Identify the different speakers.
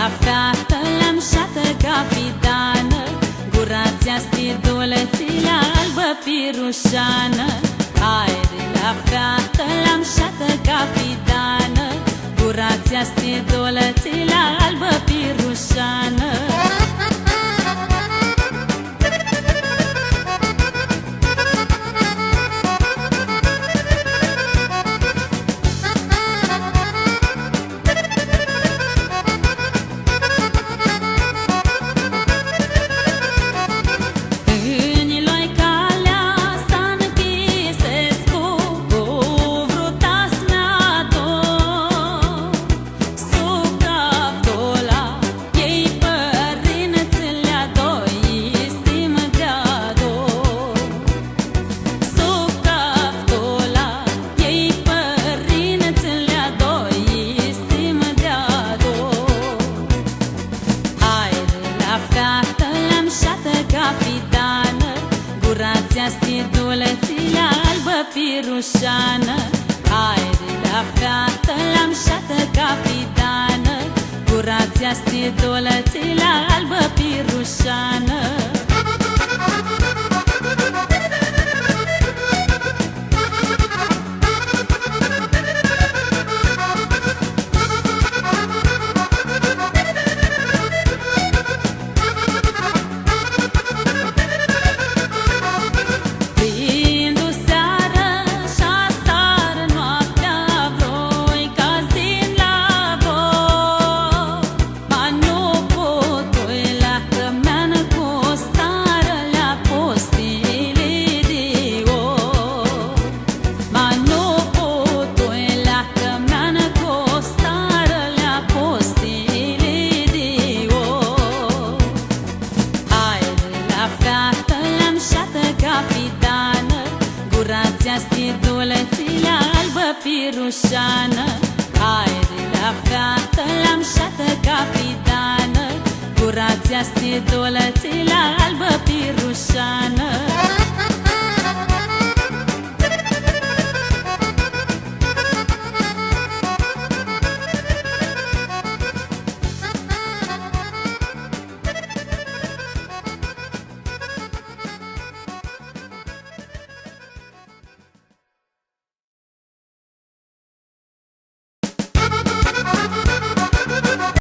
Speaker 1: la fată, lamșată ca fidană, gura ți-a stidulă, ți-la albă pirușană. Aere la fată, lamșată ca fidană, gura ți-a stidulă, ți-la albă pirușană. Stidulă, ți-la albă pirușană. Aere la fată, lamșată ca fidană, gura ți-a stidulă, ți-la albă pirușană. Stidulă, ți-la albă pirușană. Aere la fată, lamșată ca fidană, gura ți-a stidulă, ți-la albă pirușană.